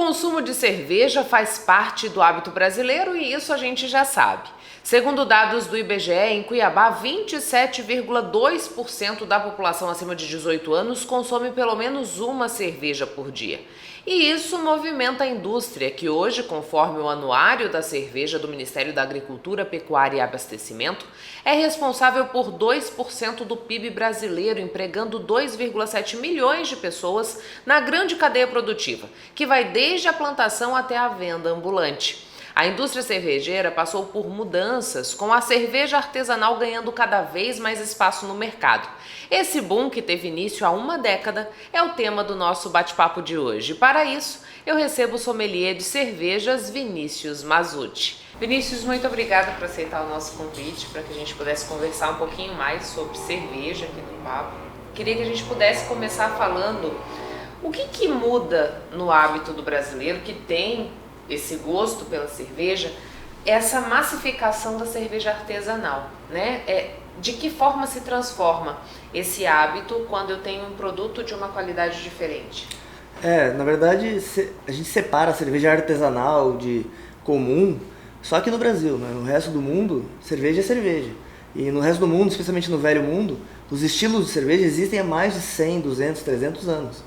consumo de cerveja faz parte do hábito brasileiro e isso a gente já sabe. Segundo dados do IBGE, em Cuiabá, 27,2% da população acima de 18 anos consome pelo menos uma cerveja por dia. E isso movimenta a indústria, que hoje, conforme o anuário da cerveja do Ministério da Agricultura, Pecuária e Abastecimento, é responsável por 2% do PIB brasileiro, empregando 2,7 milhões de pessoas na grande cadeia produtiva, que vai desde a plantação até a venda ambulante. A indústria cervejeira passou por mudanças, com a cerveja artesanal ganhando cada vez mais espaço no mercado. Esse boom, que teve início há uma década, é o tema do nosso bate-papo de hoje. Para isso, eu recebo o sommelier de cervejas, Vinícius Mazzutti. Vinícius, muito obrigada por aceitar o nosso convite, para que a gente pudesse conversar um pouquinho mais sobre cerveja aqui no papo. Queria que a gente pudesse começar falando o que muda no hábito do brasileiro, que tem esse gosto pela cerveja, essa massificação da cerveja artesanal, né? De que forma se transforma esse hábito quando eu tenho um produto de uma qualidade diferente? Na verdade, a gente separa a cerveja artesanal de comum só aqui no Brasil, né? No resto do mundo, cerveja é cerveja. E no resto do mundo, especialmente no velho mundo, os estilos de cerveja existem há mais de 100, 200, 300 anos.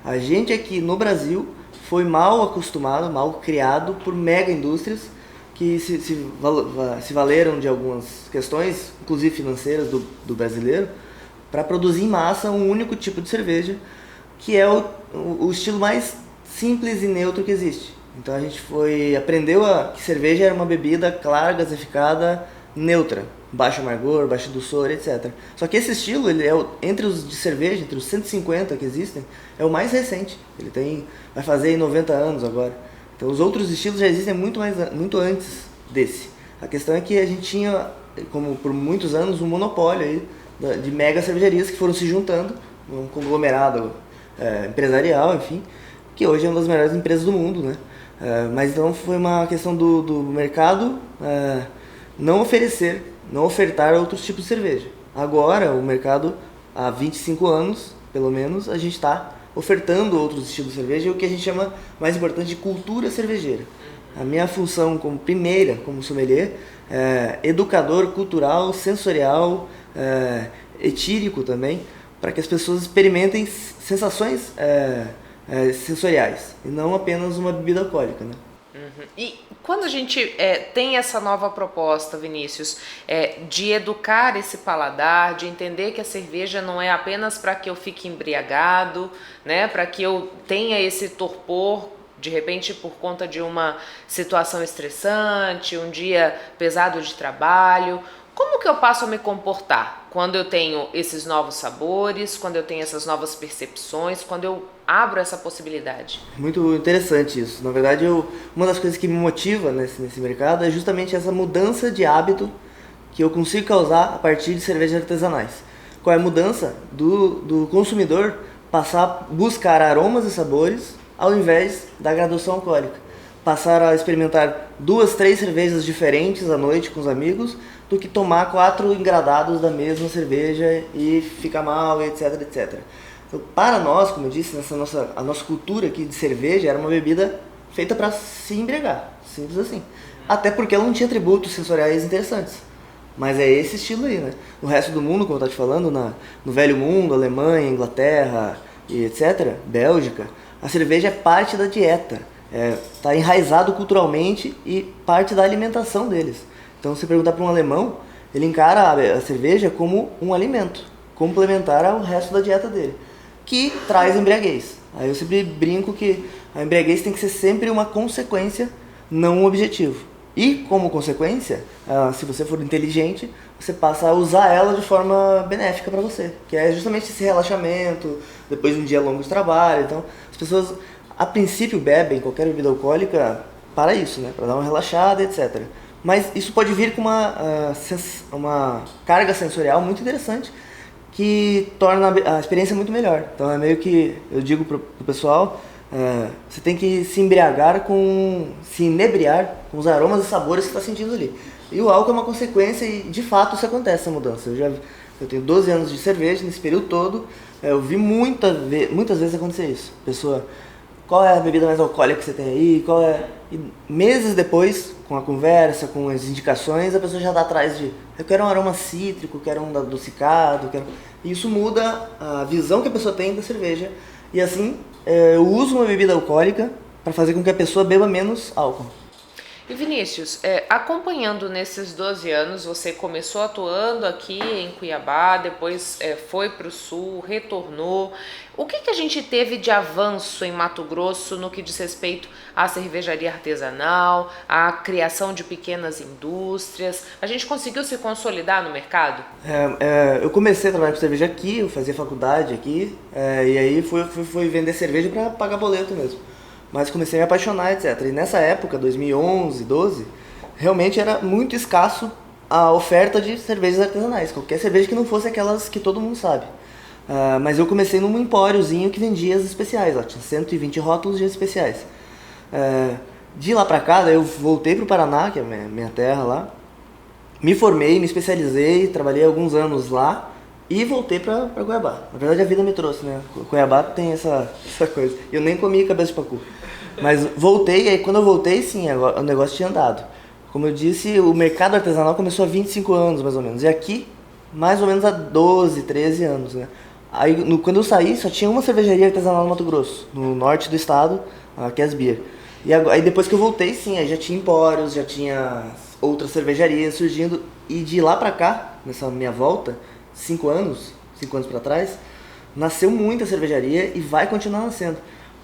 A gente aqui no Brasil foi mal acostumado, mal criado por mega indústrias que se valeram de algumas questões, inclusive financeiras, do brasileiro, para produzir em massa um único tipo de cerveja, que é o estilo mais simples e neutro que existe. Então a gente aprendeu que cerveja era uma bebida clara, gasificada, neutra, baixo amargor, baixo dulçor, etc. Só que esse estilo, ele entre os de cerveja, entre os 150 que existem, é o mais recente. Vai fazer 90 anos agora. Então os outros estilos já existem muito antes desse. A questão é que a gente tinha, como por muitos anos, um monopólio aí de mega cervejarias que foram se juntando, um conglomerado empresarial, enfim, que hoje é uma das melhores empresas do mundo, né? Mas então foi uma questão do mercado não ofertar outros tipos de cerveja. Agora, o mercado, há 25 anos, pelo menos, a gente está ofertando outros estilos de cerveja, o que a gente chama, mais importante, de cultura cervejeira. A minha função como sommelier, educador cultural, sensorial, etírico também, para que as pessoas experimentem sensações sensoriais, e não apenas uma bebida alcoólica, né? Uhum. E quando a gente tem essa nova proposta, Vinícius, de educar esse paladar, de entender que a cerveja não é apenas para que eu fique embriagado, né, para que eu tenha esse torpor, de repente por conta de uma situação estressante, um dia pesado de trabalho, como que eu passo a me comportar quando eu tenho esses novos sabores, quando eu tenho essas novas percepções, quando eu abro essa possibilidade? Muito interessante isso. Na verdade, uma das coisas que me motiva nesse mercado é justamente essa mudança de hábito que eu consigo causar a partir de cervejas artesanais. Qual é a mudança? Do consumidor passar a buscar aromas e sabores ao invés da graduação alcoólica. Passar a experimentar 2, 3 cervejas diferentes à noite com os amigos, do que tomar 4 engradados da mesma cerveja e ficar mal, etc, etc. Então, para nós, como eu disse, a nossa cultura aqui de cerveja era uma bebida feita para se embriagar, simples assim. Até porque ela não tinha atributos sensoriais interessantes. Mas é esse estilo aí, né? No resto do mundo, como eu estava te falando, no velho mundo, Alemanha, Inglaterra, e etc, Bélgica, a cerveja é parte da dieta. Está enraizado culturalmente e parte da alimentação deles. Então, se perguntar para um alemão, ele encara a cerveja como um alimento complementar ao resto da dieta dele, que traz embriaguez. Aí eu sempre brinco que a embriaguez tem que ser sempre uma consequência, não um objetivo. E, como consequência, se você for inteligente, você passa a usar ela de forma benéfica para você, que é justamente esse relaxamento, depois de um dia longo de trabalho. Então, as pessoas, a princípio, bebem qualquer bebida alcoólica para isso, né? Para dar uma relaxada, etc. Mas isso pode vir com uma carga sensorial muito interessante, que torna a experiência muito melhor. Então é meio que, eu digo pro pessoal, você tem que se inebriar com os aromas e sabores que você está sentindo ali. E o álcool é uma consequência e de fato isso acontece, essa mudança. Eu tenho 12 anos de cerveja, nesse período todo, eu vi muitas vezes acontecer isso. A pessoa qual é a bebida mais alcoólica que você tem aí, qual é... E meses depois, com a conversa, com as indicações, a pessoa já está atrás de, eu quero um aroma cítrico, quero um adocicado, quero... E isso muda a visão que a pessoa tem da cerveja. E assim, eu uso uma bebida alcoólica para fazer com que a pessoa beba menos álcool. E Vinícius, acompanhando nesses 12 anos, você começou atuando aqui em Cuiabá, depois foi para o Sul, retornou. O que a gente teve de avanço em Mato Grosso no que diz respeito à cervejaria artesanal, à criação de pequenas indústrias? A gente conseguiu se consolidar no mercado? Eu comecei a trabalhar com cerveja aqui, eu fazia faculdade aqui, e aí fui vender cerveja para pagar boleto mesmo. Mas comecei a me apaixonar, etc. E nessa época, 2011, 12, realmente era muito escasso a oferta de cervejas artesanais. Qualquer cerveja que não fosse aquelas que todo mundo sabe. Mas eu comecei num empóriozinho que vendia as especiais. Ó, tinha 120 rótulos de especiais. De lá pra cá, daí eu voltei pro Paraná, que é minha terra lá. Me formei, me especializei, trabalhei alguns anos lá. E voltei pra Cuiabá. Na verdade a vida me trouxe, né? Cuiabá tem essa coisa. Eu nem comi cabeça de pacu. Mas voltei, e aí quando eu voltei, sim, o negócio tinha andado. Como eu disse, o mercado artesanal começou há 25 anos, mais ou menos. E aqui, mais ou menos há 12, 13 anos, né? Aí, quando eu saí, só tinha uma cervejaria artesanal no Mato Grosso, no norte do estado, a Kes Beer. E aí depois que eu voltei, sim, aí já tinha empórios, já tinha outras cervejarias surgindo. E de lá pra cá, nessa minha volta, 5 anos para trás, nasceu muita cervejaria e vai continuar nascendo.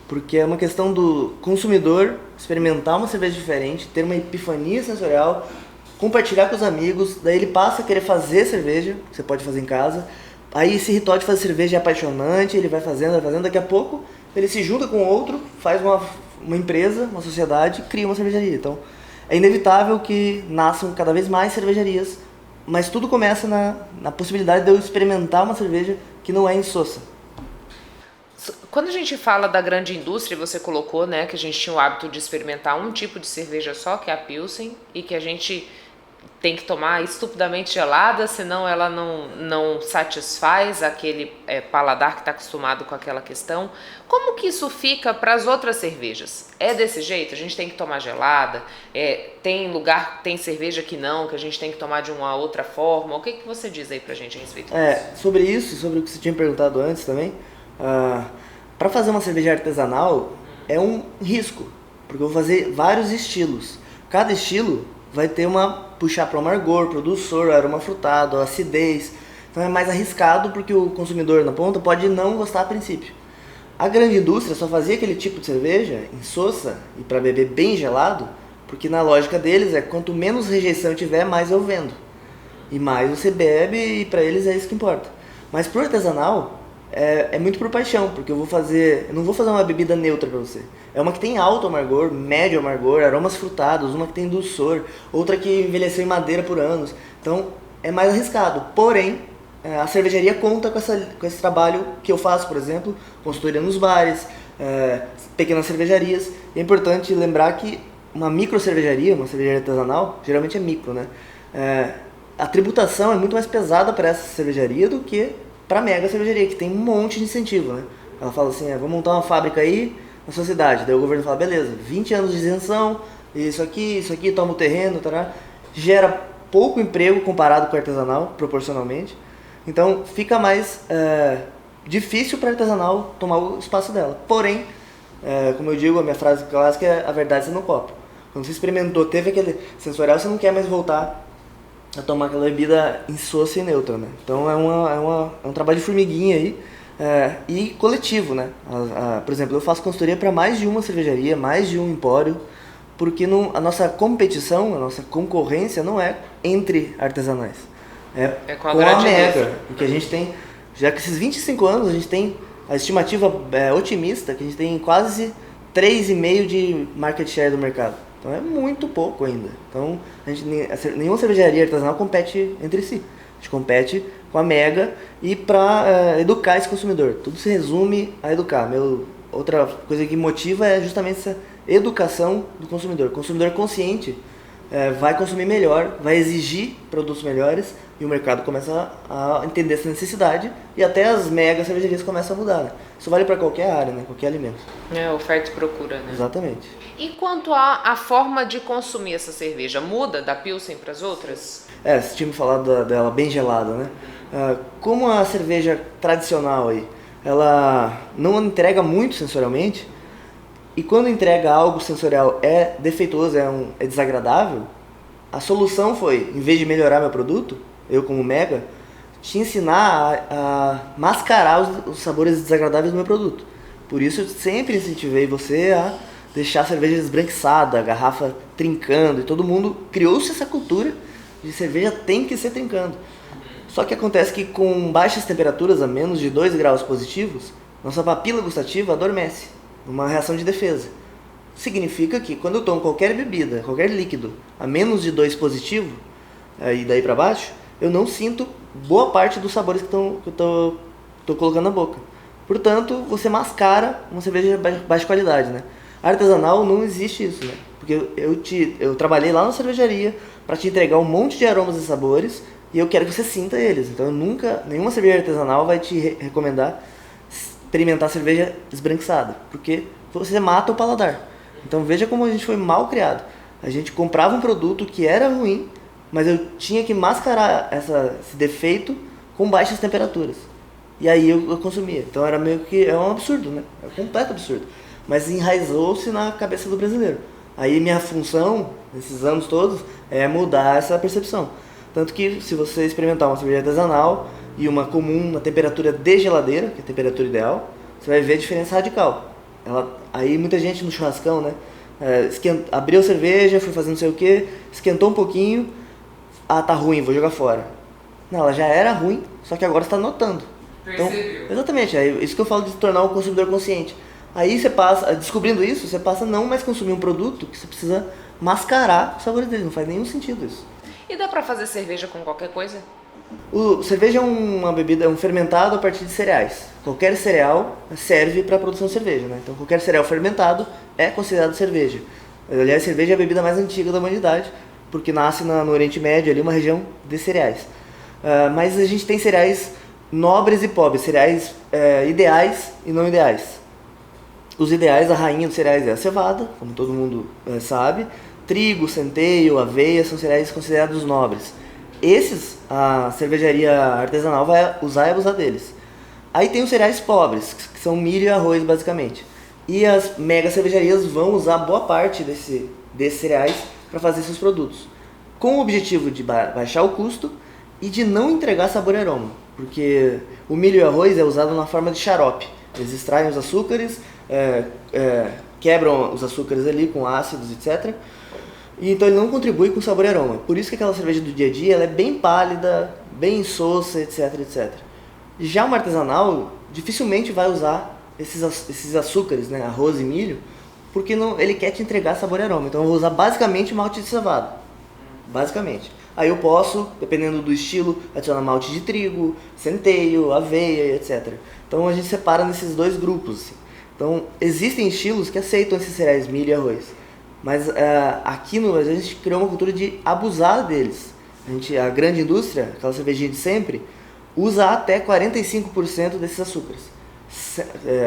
Porque é uma questão do consumidor experimentar uma cerveja diferente, ter uma epifania sensorial, compartilhar com os amigos, daí ele passa a querer fazer cerveja, que você pode fazer em casa. Aí esse ritual de fazer cerveja é apaixonante, ele vai fazendo, daqui a pouco ele se junta com outro, faz uma empresa, uma sociedade, cria uma cervejaria. Então é inevitável que nasçam cada vez mais cervejarias, mas tudo começa na possibilidade de eu experimentar uma cerveja que não é insossa. Quando a gente fala da grande indústria, você colocou, né, que a gente tinha o hábito de experimentar um tipo de cerveja só, que é a Pilsen, e que a gente tem que tomar estupidamente gelada, senão ela não satisfaz aquele paladar que está acostumado com aquela questão. Como que isso fica para as outras cervejas? É desse jeito? A gente tem que tomar gelada? Tem cerveja que não, que a gente tem que tomar de uma outra forma? O que você diz aí pra gente a respeito disso? Sobre isso, sobre o que você tinha perguntado antes também, para fazer uma cerveja artesanal é um risco, porque eu vou fazer vários estilos. Cada estilo vai ter puxar para o amargor, para o dulçor, aroma frutado, acidez. Então é mais arriscado porque o consumidor na ponta pode não gostar a princípio. A grande indústria só fazia aquele tipo de cerveja insossa e para beber bem gelado, porque na lógica deles quanto menos rejeição eu tiver, mais eu vendo. E mais você bebe e para eles é isso que importa. Mas pro artesanal é muito por paixão, porque eu não vou fazer uma bebida neutra para você. É uma que tem alto amargor, médio amargor, aromas frutados, uma que tem dulçor, outra que envelheceu em madeira por anos. Então é mais arriscado. Porém, a cervejaria conta com esse trabalho que eu faço, por exemplo, consultoria nos bares, pequenas cervejarias. E é importante lembrar que uma micro cervejaria, uma cervejaria artesanal, geralmente é micro, né? A tributação é muito mais pesada para essa cervejaria do que para a mega cervejaria, que tem um monte de incentivo, né? Ela fala assim, vamos montar uma fábrica aí na sua cidade. Daí o governo fala, beleza, 20 anos de isenção, isso aqui, toma o terreno, tará. Gera pouco emprego comparado com o artesanal, proporcionalmente. Então fica mais difícil para o artesanal tomar o espaço dela. Porém, como eu digo, a minha frase clássica é a verdade está no copo. Quando você experimentou, teve aquele sensorial, você não quer mais voltar a tomar aquela bebida insossa e neutra, né? Então é um trabalho de formiguinha aí e coletivo, né? Por exemplo, eu faço consultoria para mais de uma cervejaria, mais de um empório, porque a nossa competição, a nossa concorrência não é entre artesanais, é com a mega, porque a gente tem, já que esses 25 anos, a gente tem a estimativa otimista que a gente tem quase 3,5% de market share do mercado. Então é muito pouco ainda. Então nenhuma cervejaria artesanal compete entre si. A gente compete com a mega e para educar esse consumidor. Tudo se resume a educar. Outra coisa que motiva é justamente essa educação do consumidor. O consumidor consciente vai consumir melhor, vai exigir produtos melhores e o mercado começa a entender essa necessidade e até as mega cervejarias começam a mudar, né? Isso vale para qualquer área, né? Qualquer alimento. Oferta e procura, né? Exatamente. E quanto à forma de consumir essa cerveja, muda da Pilsen para as outras? Você tinha me falado dela bem gelada, né? Como a cerveja tradicional aí, ela não entrega muito sensorialmente, e quando entrega algo sensorial é defeituoso, é desagradável, a solução foi, em vez de melhorar meu produto, eu como Mega, te ensinar a mascarar os sabores desagradáveis do meu produto. Por isso eu sempre incentivei você a deixar a cerveja esbranquiçada, a garrafa trincando, e todo mundo criou-se essa cultura de cerveja tem que ser trincando. Só que acontece que com baixas temperaturas, a menos de 2 graus positivos, nossa papila gustativa adormece, uma reação de defesa. Significa que quando eu tomo qualquer bebida, qualquer líquido, a menos de 2 positivo, e daí para baixo, eu não sinto boa parte dos sabores que eu tô colocando na boca. Portanto, você mascara uma cerveja de baixa qualidade, né? Artesanal não existe isso, né? Porque eu trabalhei lá na cervejaria para te entregar um monte de aromas e sabores e eu quero que você sinta eles. Então nenhuma cerveja artesanal vai te recomendar experimentar cerveja esbranquiçada, porque você mata o paladar. Então veja como a gente foi mal criado. A gente comprava um produto que era ruim, mas eu tinha que mascarar esse defeito com baixas temperaturas. E aí eu consumia. Então era meio que um absurdo, né? É um completo absurdo. Mas enraizou-se na cabeça do brasileiro. Aí minha função, nesses anos todos, é mudar essa percepção. Tanto que se você experimentar uma cerveja artesanal e uma comum na temperatura de geladeira, que é a temperatura ideal, você vai ver a diferença radical. Aí muita gente no churrascão, né? Abriu a cerveja, foi fazendo não sei o que, esquentou um pouquinho, tá ruim, vou jogar fora. Não, ela já era ruim, só que agora você está notando. Então, exatamente, é isso que eu falo de tornar o consumidor consciente. Aí você passa, descobrindo isso, você passa a não mais consumir um produto que você precisa mascarar os sabores dele, não faz nenhum sentido isso. E dá pra fazer cerveja com qualquer coisa? Cerveja é uma bebida, é um fermentado a partir de cereais. Qualquer cereal serve para a produção de cerveja, né? Então qualquer cereal fermentado é considerado cerveja. Aliás, cerveja é a bebida mais antiga da humanidade, porque nasce no Oriente Médio, ali uma região de cereais. Mas a gente tem cereais nobres e pobres, cereais ideais e não ideais. Os ideais, a rainha dos cereais é a cevada, como todo mundo sabe. Trigo, centeio, aveia são cereais considerados nobres. Esses, a cervejaria artesanal vai usar e abusar deles. Aí tem os cereais pobres, que são milho e arroz basicamente. E as mega cervejarias vão usar boa parte desses cereais para fazer seus produtos. Com o objetivo de baixar o custo e de não entregar sabor e aroma. Porque o milho e o arroz é usado na forma de xarope. Eles extraem os açúcares, quebram os açúcares ali com ácidos, etc. E então ele não contribui com sabor e aroma. Por isso que aquela cerveja do dia a dia ela é bem pálida, bem insossa, etc, etc. Já uma artesanal dificilmente vai usar esses açúcares, né, arroz e milho, porque ele quer te entregar sabor e aroma. Então eu vou usar basicamente malte de cevada. Basicamente. Aí eu posso, dependendo do estilo, adicionar malte de trigo, centeio, aveia, etc. Então a gente separa nesses dois grupos. Assim. Então existem estilos que aceitam esses cereais milho e arroz. Mas aqui no Brasil a gente criou uma cultura de abusar deles. A grande indústria, aquela cervejinha de sempre, usa até 45% desses açúcares.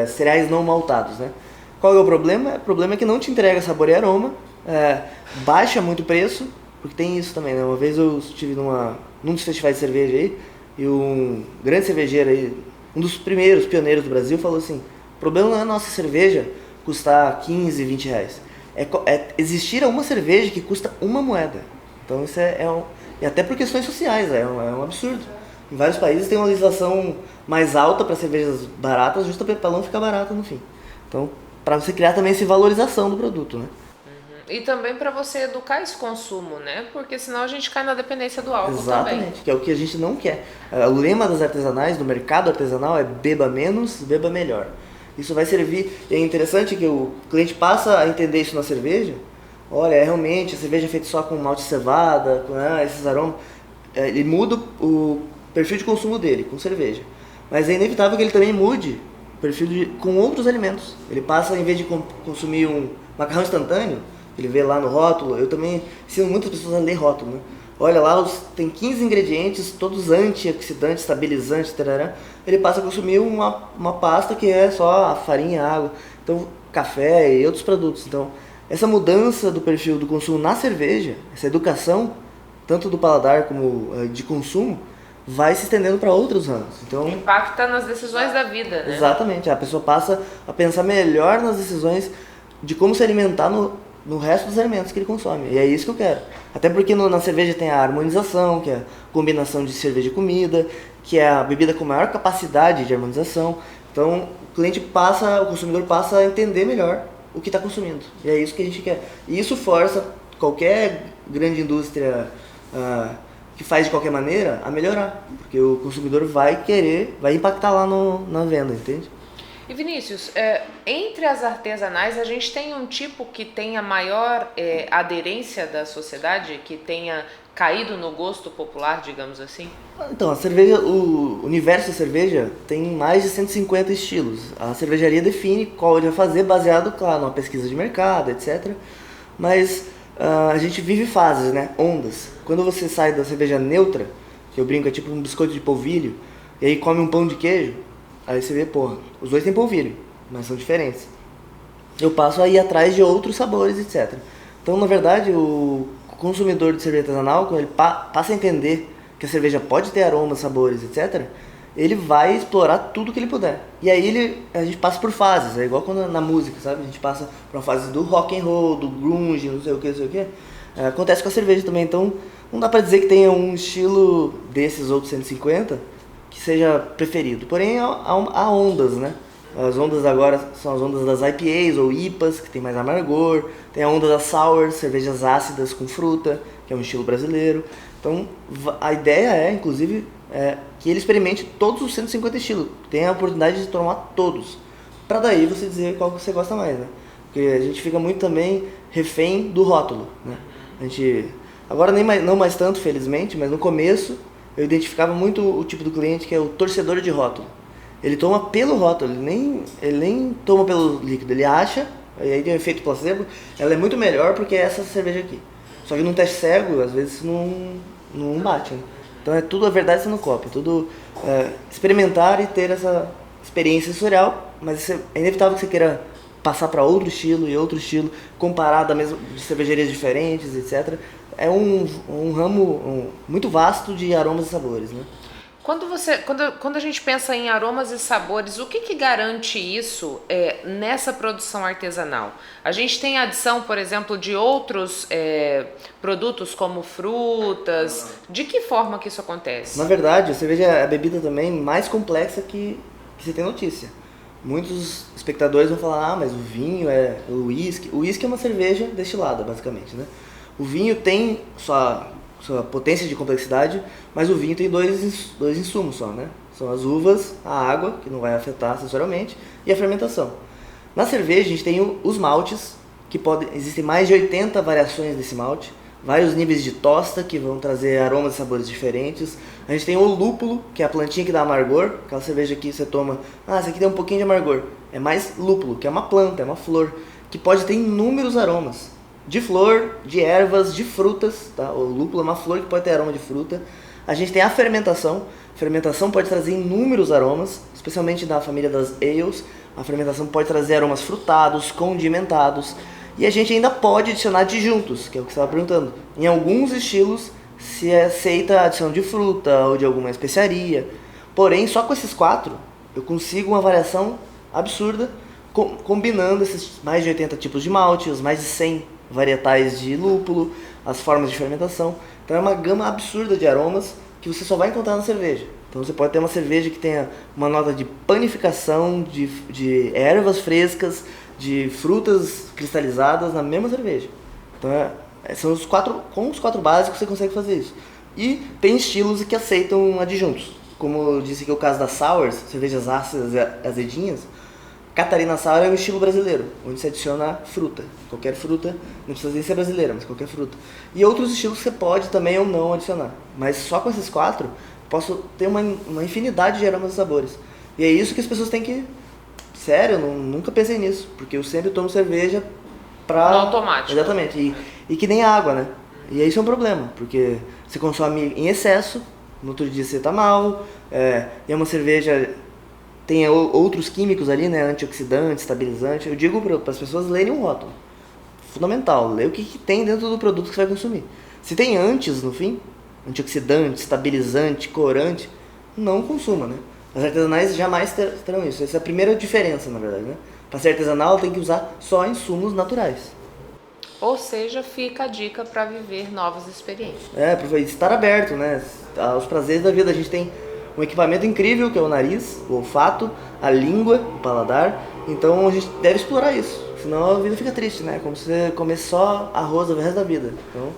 Cereais não maltados, né? Qual é o problema? O problema é que não te entrega sabor e aroma, baixa muito o preço, porque tem isso também, né? Uma vez eu estive num dos festivais de cerveja aí, e um grande cervejeiro aí, um dos primeiros pioneiros do Brasil, falou assim, o problema não é a nossa cerveja custar 15, 20 reais. Existir uma cerveja que custa uma moeda. Então isso e até por questões sociais, é um absurdo. Em vários países tem uma legislação mais alta para cervejas baratas, justo para não ficar barata no fim. Então, para você criar também essa valorização do produto, né? E também para você educar esse consumo, né? Porque senão a gente cai na dependência do álcool. Exatamente, também. Que é o que a gente não quer. O lema das artesanais, do mercado artesanal, é beba menos, beba melhor. Isso vai servir, e é interessante que o cliente passa a entender isso na cerveja. Olha, realmente, a cerveja é feita só com malte de cevada, com esses aromas. Ele muda o perfil de consumo dele, com cerveja. Mas é inevitável que ele também mude o perfil com outros alimentos. Ele passa, em vez de consumir um macarrão instantâneo, Ele vê lá no rótulo, eu também ensino muitas pessoas a ler rótulo, né? Olha lá, tem 15 ingredientes, todos antioxidantes, estabilizantes, tarará. Ele passa a consumir uma pasta que é só a farinha, a água, então café e outros produtos. Então, essa mudança do perfil do consumo na cerveja, essa educação, tanto do paladar como de consumo, vai se estendendo para outros ramos. Então, impacta nas decisões da vida, né? exatamente, a pessoa passa a pensar melhor nas decisões de como se alimentar no resto dos alimentos que ele consome. E é isso que eu quero. Até porque na cerveja tem a harmonização, que é a combinação de cerveja e comida, que é a bebida com maior capacidade de harmonização. Então, o consumidor passa a entender melhor o que está consumindo. E é isso que a gente quer. E isso força qualquer grande indústria que faz de qualquer maneira a melhorar. Porque o consumidor vai impactar lá na venda, entende? E Vinícius, entre as artesanais, a gente tem um tipo que tenha maior aderência da sociedade, que tenha caído no gosto popular, digamos assim? Então, a cerveja, o universo da cerveja tem mais de 150 estilos. A cervejaria define qual ele vai fazer, baseado, claro, numa pesquisa de mercado, etc. Mas a gente vive fases, né? Ondas. Quando você sai da cerveja neutra, que eu brinco, é tipo um biscoito de polvilho, e aí come um pão de queijo, aí você vê, porra, os dois têm polvilho, mas são diferentes. Eu passo a ir atrás de outros sabores, etc. Então, na verdade, o consumidor de cerveja artesanal, quando ele passa a entender que a cerveja pode ter aromas, sabores, etc., ele vai explorar tudo que ele puder. E aí a gente passa por fases, é igual quando na música, sabe? A gente passa por uma fase do rock and roll, do grunge, não sei o que. Acontece com a cerveja também, então não dá pra dizer que tenha um estilo desses outros 150 que seja preferido. Porém, há ondas, né? As ondas agora são as ondas das IPAs ou IPAs, que tem mais amargor. Tem a onda das sours, cervejas ácidas com fruta, que é um estilo brasileiro. Então, a ideia é, inclusive, que ele experimente todos os 150 estilos. Tenha a oportunidade de tomar todos. Para daí você dizer qual que você gosta mais, né? Porque a gente fica muito também refém do rótulo, né? Agora não mais tanto, felizmente, mas no começo eu identificava muito o tipo do cliente que é o torcedor de rótulo. Ele toma pelo rótulo, ele nem toma pelo líquido, ele acha, aí tem o efeito placebo, ela é muito melhor porque é essa cerveja aqui. Só que num teste cego, às vezes não bate, né? Então é tudo a verdade sendo copo, tudo experimentar e ter essa experiência sensorial, mas é inevitável que você queira passar para outro estilo, comparar de cervejarias diferentes, etc. É um ramo muito vasto de aromas e sabores, né? Quando a gente pensa em aromas e sabores, o que garante isso nessa produção artesanal? A gente tem adição, por exemplo, de outros produtos como frutas. De que forma que isso acontece? Na verdade, a cerveja é a bebida também mais complexa que você tem notícia. Muitos espectadores vão falar, mas o vinho é o uísque. O uísque é uma cerveja destilada, basicamente, né? O vinho tem sua potência de complexidade, mas o vinho tem dois insumos só, né? São as uvas, a água, que não vai afetar sensorialmente, e a fermentação. Na cerveja a gente tem os maltes, existem mais de 80 variações desse malte, vários níveis de tosta que vão trazer aromas e sabores diferentes. A gente tem o lúpulo, que é a plantinha que dá amargor, aquela cerveja que você toma, essa aqui tem um pouquinho de amargor. É mais lúpulo, que é uma planta, é uma flor, que pode ter inúmeros aromas. De flor, de ervas, de frutas, tá? O lúpulo é uma flor que pode ter aroma de fruta. A gente tem a fermentação. A fermentação pode trazer inúmeros aromas, especialmente da família das ales. A fermentação pode trazer aromas frutados, condimentados. E a gente ainda pode adicionar adjuntos, que é o que você estava perguntando. Em alguns estilos se aceita a adição de fruta ou de alguma especiaria. Porém, só com esses 4 eu consigo uma variação absurda, combinando esses mais de 80 tipos de malte, os mais de 100 varietais de lúpulo, as formas de fermentação. Então é uma gama absurda de aromas que você só vai encontrar na cerveja. Então você pode ter uma cerveja que tenha uma nota de panificação, de ervas frescas, de frutas cristalizadas na mesma cerveja. Então são os 4 básicos você consegue fazer isso. E tem estilos que aceitam adjuntos. Como eu disse que é o caso das sours, cervejas ácidas e azedinhas. Catarina Sour é um estilo brasileiro, onde se adiciona fruta. Qualquer fruta, não precisa nem ser brasileira, mas qualquer fruta. E outros estilos você pode também ou não adicionar. Mas só com esses 4, posso ter uma infinidade de aromas e sabores. E é isso que as pessoas têm que... Sério, eu nunca pensei nisso, porque eu sempre tomo cerveja pra... No automático. Exatamente. E que nem água, né? E isso é um problema, porque você consome em excesso, no outro dia você tá mal, e uma cerveja tem outros químicos ali, né? Antioxidante, estabilizante. Eu digo para as pessoas lerem um rótulo. Fundamental, ler o que tem dentro do produto que você vai consumir. Se tem antes no fim, antioxidante, estabilizante, corante, não consuma, né? As artesanais jamais terão isso. Essa é a primeira diferença, na verdade, né? Para ser artesanal tem que usar só insumos naturais. Ou seja, fica a dica para viver novas experiências. Estar aberto, né? Aos prazeres da vida. A gente tem um equipamento incrível que é o nariz, o olfato, a língua, o paladar. Então a gente deve explorar isso. Senão a vida fica triste, né? Como se você comer só arroz o resto da vida. Então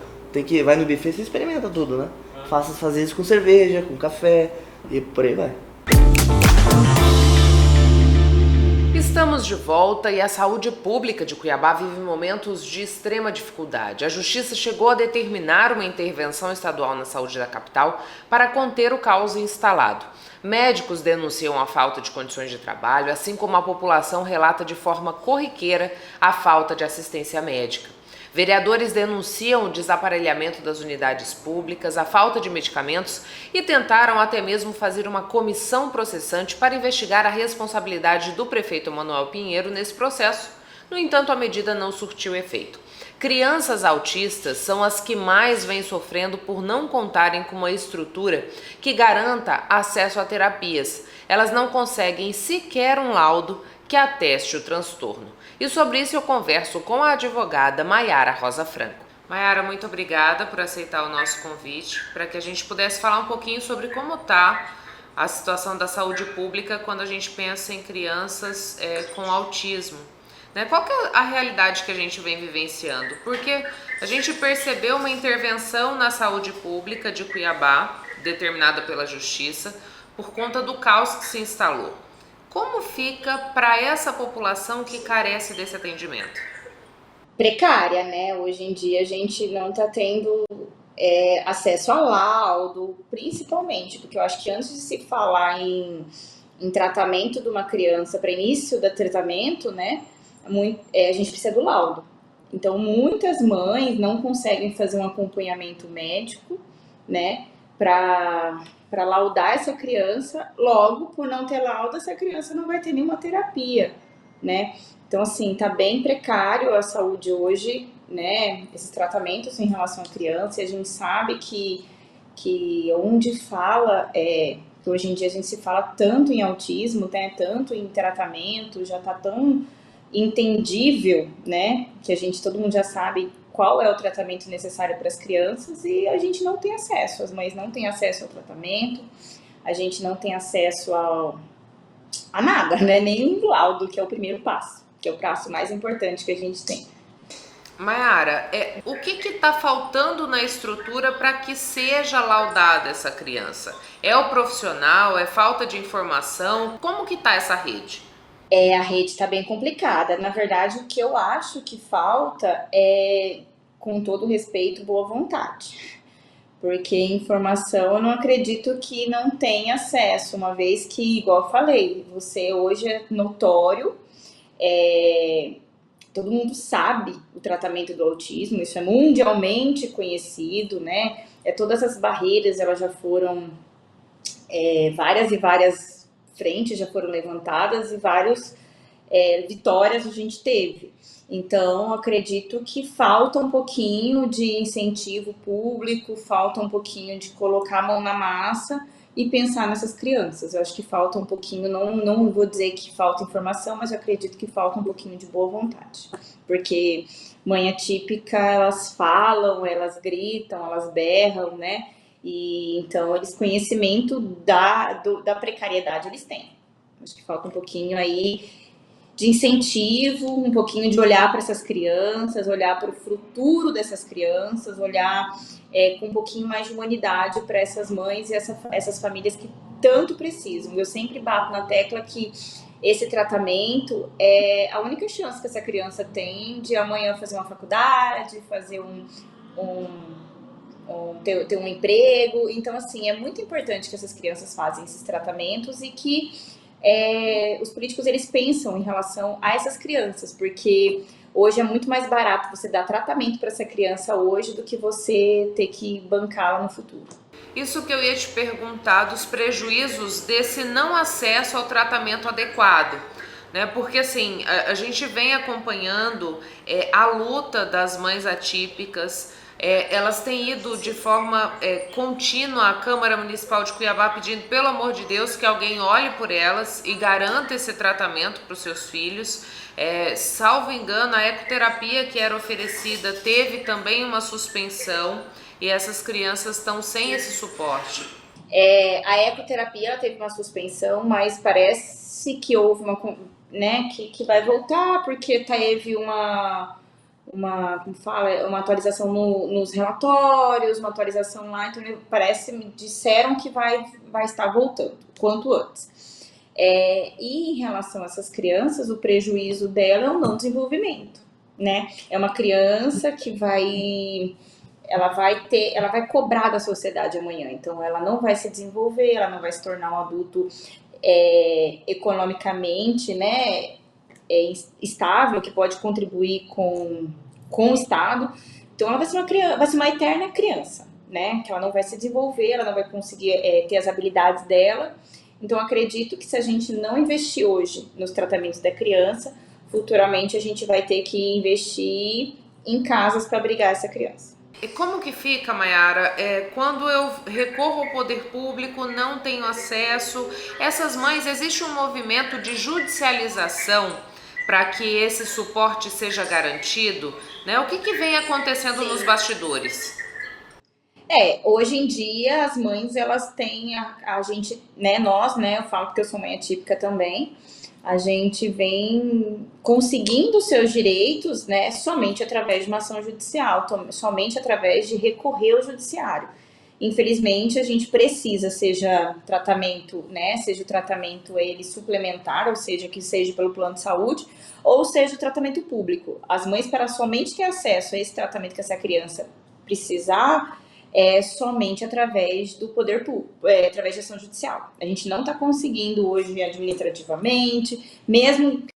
vai no buffet e você experimenta tudo, né? Fazer isso com cerveja, com café e por aí vai. Estamos de volta e a saúde pública de Cuiabá vive momentos de extrema dificuldade. A Justiça chegou a determinar uma intervenção estadual na saúde da capital para conter o caos instalado. Médicos denunciam a falta de condições de trabalho, assim como a população relata de forma corriqueira a falta de assistência médica. Vereadores denunciam o desaparelhamento das unidades públicas, a falta de medicamentos e tentaram até mesmo fazer uma comissão processante para investigar a responsabilidade do prefeito Manuel Pinheiro nesse processo. No entanto, a medida não surtiu efeito. Crianças autistas são as que mais vêm sofrendo por não contarem com uma estrutura que garanta acesso a terapias. Elas não conseguem sequer um laudo que ateste o transtorno. E sobre isso eu converso com a advogada Maiara Rosa Franco. Maiara, muito obrigada por aceitar o nosso convite, para que a gente pudesse falar um pouquinho sobre como está a situação da saúde pública quando a gente pensa em crianças com autismo. Né? Qual que é a realidade que a gente vem vivenciando? Porque a gente percebeu uma intervenção na saúde pública de Cuiabá, determinada pela Justiça, por conta do caos que se instalou. Como fica para essa população que carece desse atendimento? Precária, né? Hoje em dia a gente não está tendo acesso a laudo, principalmente, porque eu acho que antes de se falar em tratamento de uma criança, para início do tratamento, né, a gente precisa do laudo. Então, muitas mães não conseguem fazer um acompanhamento médico, né, para laudar essa criança. Logo, por não ter laudo, essa criança não vai ter nenhuma terapia, né? Então, assim, tá bem precário a saúde hoje, né? Esses tratamentos em relação à criança. E a gente sabe que onde fala, que hoje em dia a gente se fala tanto em autismo, né? Tanto em tratamento, já tá tão entendível, né? Que todo mundo já sabe qual é o tratamento necessário para as crianças e a gente não tem acesso. As mães não têm acesso ao tratamento, a gente não tem acesso a nada, né? Nem um laudo, que é o primeiro passo, que é o passo mais importante que a gente tem. Maiara, o que está faltando na estrutura para que seja laudada essa criança? É o profissional? É falta de informação? Como que está essa rede? A rede está bem complicada. Na verdade, o que eu acho que falta é, com todo respeito, boa vontade. Porque informação eu não acredito que não tem acesso, uma vez que, igual eu falei, você hoje é notório, todo mundo sabe o tratamento do autismo, isso é mundialmente conhecido, né? Todas as barreiras, elas já foram, várias e várias frentes já foram levantadas e várias vitórias a gente teve. Então, acredito que falta um pouquinho de incentivo público, falta um pouquinho de colocar a mão na massa e pensar nessas crianças. Eu acho que falta um pouquinho, não vou dizer que falta informação, mas eu acredito que falta um pouquinho de boa vontade. Porque mãe atípica, elas falam, elas gritam, elas berram, né? E então, eles conhecimento da precariedade eles têm. Acho que falta um pouquinho aí de incentivo, um pouquinho de olhar para essas crianças, olhar para o futuro dessas crianças, olhar com um pouquinho mais de humanidade para essas mães e essas famílias que tanto precisam. Eu sempre bato na tecla que esse tratamento é a única chance que essa criança tem de amanhã fazer uma faculdade, fazer ter um emprego. Então, assim, é muito importante que essas crianças façam esses tratamentos e que os políticos eles pensam em relação a essas crianças, porque hoje é muito mais barato você dar tratamento para essa criança hoje do que você ter que bancá-la no futuro. Isso que eu ia te perguntar dos prejuízos desse não acesso ao tratamento adequado, né? Porque assim, a gente vem acompanhando a luta das mães atípicas. Elas têm ido de forma contínua à Câmara Municipal de Cuiabá pedindo, pelo amor de Deus, que alguém olhe por elas e garanta esse tratamento para os seus filhos. Salvo engano, a ecoterapia que era oferecida teve também uma suspensão e essas crianças estão sem esse suporte. A ecoterapia ela teve uma suspensão, mas parece que houve que vai voltar, porque teve uma atualização nos relatórios, uma atualização lá, então me disseram que vai estar voltando, quanto antes. E em relação a essas crianças, o prejuízo dela é o não desenvolvimento, né? É uma criança que ela vai cobrar da sociedade amanhã, então ela não vai se desenvolver, ela não vai se tornar um adulto economicamente, né, estável, que pode contribuir com o Estado. Então ela vai ser uma eterna criança, né, que ela não vai se desenvolver, ela não vai conseguir ter as habilidades dela. Então acredito que se a gente não investir hoje nos tratamentos da criança, futuramente a gente vai ter que investir em casas para abrigar essa criança. E como que fica, Mayara, quando eu recorro ao poder público, não tenho acesso? Essas mães, existe um movimento de judicialização para que esse suporte seja garantido, né? O que vem acontecendo nos bastidores? Hoje em dia as mães, elas têm, a gente, né, nós, né, eu falo porque eu sou mãe atípica também, a gente vem conseguindo seus direitos, né, somente através de uma ação judicial, somente através de recorrer ao judiciário. Infelizmente, a gente precisa, seja tratamento, né, seja o tratamento ele suplementar, ou seja, que seja pelo plano de saúde, ou seja o tratamento público. As mães, para somente ter acesso a esse tratamento que essa criança precisar, somente através do poder público, através de ação judicial. A gente não está conseguindo hoje administrativamente, mesmo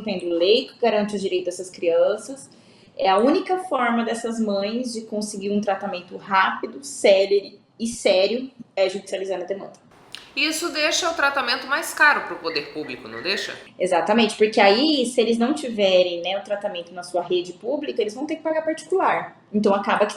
tendo lei que garante os direitos dessas crianças, é a única forma dessas mães de conseguir um tratamento rápido, célere e sério judicializando a demanda. Isso deixa o tratamento mais caro para o poder público, não deixa? Exatamente, porque aí, se eles não tiverem, né, o tratamento na sua rede pública, eles vão ter que pagar particular. Então acaba que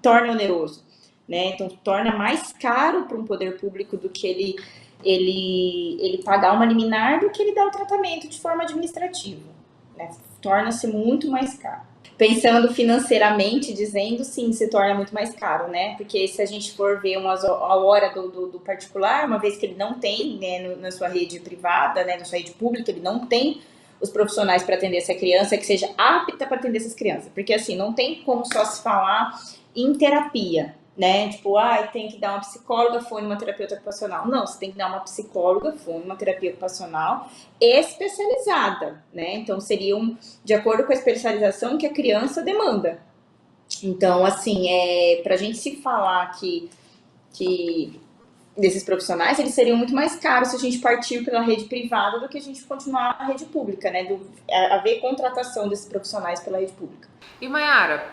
torna oneroso, né? Então torna mais caro para um poder público do que ele pagar uma liminar do que ele dar o tratamento de forma administrativa, né? Torna-se muito mais caro. Pensando financeiramente, dizendo, sim, se torna muito mais caro, né? Porque se a gente for ver a hora do particular, uma vez que ele não tem, né, na sua rede privada, né, na sua rede pública, ele não tem os profissionais para atender essa criança, que seja apta para atender essas crianças. Porque assim, não tem como só se falar em terapia, né? Tipo, tem que dar uma psicóloga, foi uma terapeuta ocupacional. Não, você tem que dar uma psicóloga, foi uma terapia ocupacional especializada, né? Então, seriam de acordo com a especialização que a criança demanda. Então, assim, pra gente se falar que desses profissionais, eles seriam muito mais caros se a gente partir pela rede privada do que a gente continuar na rede pública, né? Haver contratação desses profissionais pela rede pública. E, Mayara,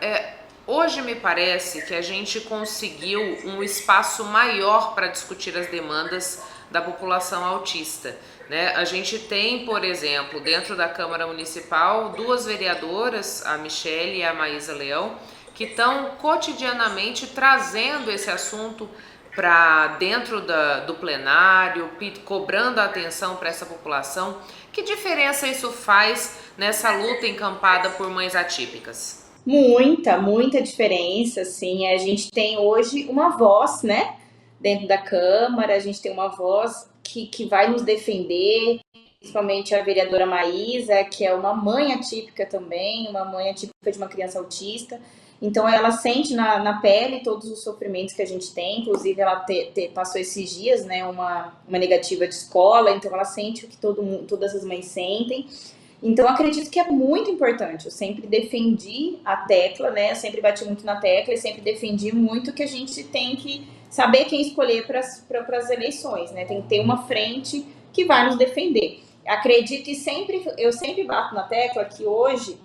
hoje me parece que a gente conseguiu um espaço maior para discutir as demandas da população autista, né? A gente tem, por exemplo, dentro da Câmara Municipal, 2 vereadoras, a Michele e a Maísa Leão, que estão cotidianamente trazendo esse assunto para dentro do plenário, cobrando atenção para essa população. Que diferença isso faz nessa luta encampada por mães atípicas? Muita diferença, assim, a gente tem hoje uma voz, né, dentro da Câmara, a gente tem uma voz que vai nos defender, principalmente a vereadora Maísa, que é uma mãe atípica também, uma mãe atípica de uma criança autista, então ela sente na pele todos os sofrimentos que a gente tem, inclusive ela passou esses dias, né, uma negativa de escola, então ela sente o que todas as mães sentem. Então, acredito que é muito importante. Eu sempre defendi a tecla, né? Eu sempre bati muito na tecla e sempre defendi muito que a gente tem que saber quem escolher para as eleições, né? Tem que ter uma frente que vai nos defender. Acredito eu sempre bato na tecla que hoje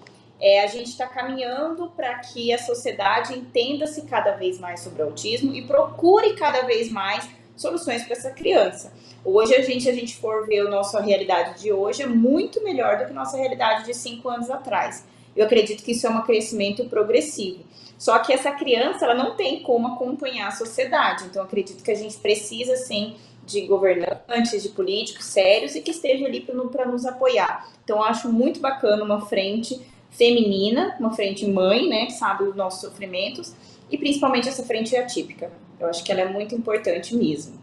a gente está caminhando para que a sociedade entenda-se cada vez mais sobre o autismo e procure cada vez mais soluções para essa criança. Hoje, a gente for ver a nossa realidade de hoje, é muito melhor do que a nossa realidade de 5 anos atrás. Eu acredito que isso é um crescimento progressivo. Só que essa criança, ela não tem como acompanhar a sociedade. Então, acredito que a gente precisa, sim, de governantes, de políticos sérios e que estejam ali para nos apoiar. Então, eu acho muito bacana uma frente feminina, uma frente mãe, né, que sabe os nossos sofrimentos, e principalmente essa frente atípica. Eu acho que ela é muito importante mesmo.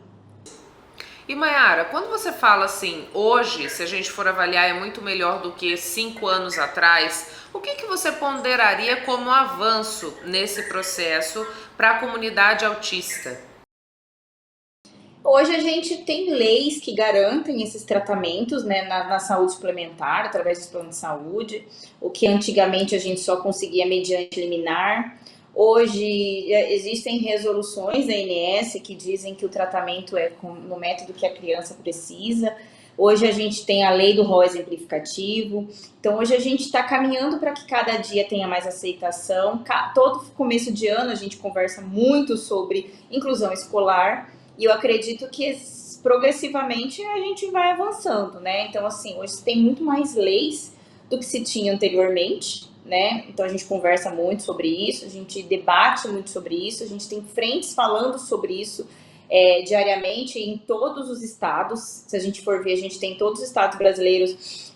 E Mayara, quando você fala assim, hoje, se a gente for avaliar, é muito melhor do que 5 anos atrás, o que você ponderaria como avanço nesse processo para a comunidade autista? Hoje a gente tem leis que garantem esses tratamentos, né, na saúde suplementar, através dos planos de saúde, o que antigamente a gente só conseguia mediante liminar. Hoje existem resoluções da ANS que dizem que o tratamento é no método que a criança precisa. Hoje a gente tem a lei do rol exemplificativo. Então hoje a gente está caminhando para que cada dia tenha mais aceitação. Todo começo de ano a gente conversa muito sobre inclusão escolar. E eu acredito que progressivamente a gente vai avançando, né? Então, assim, hoje tem muito mais leis do que se tinha anteriormente, né? Então, a gente conversa muito sobre isso, a gente debate muito sobre isso, a gente tem frentes falando sobre isso diariamente em todos os estados. Se a gente for ver, a gente tem todos os estados brasileiros,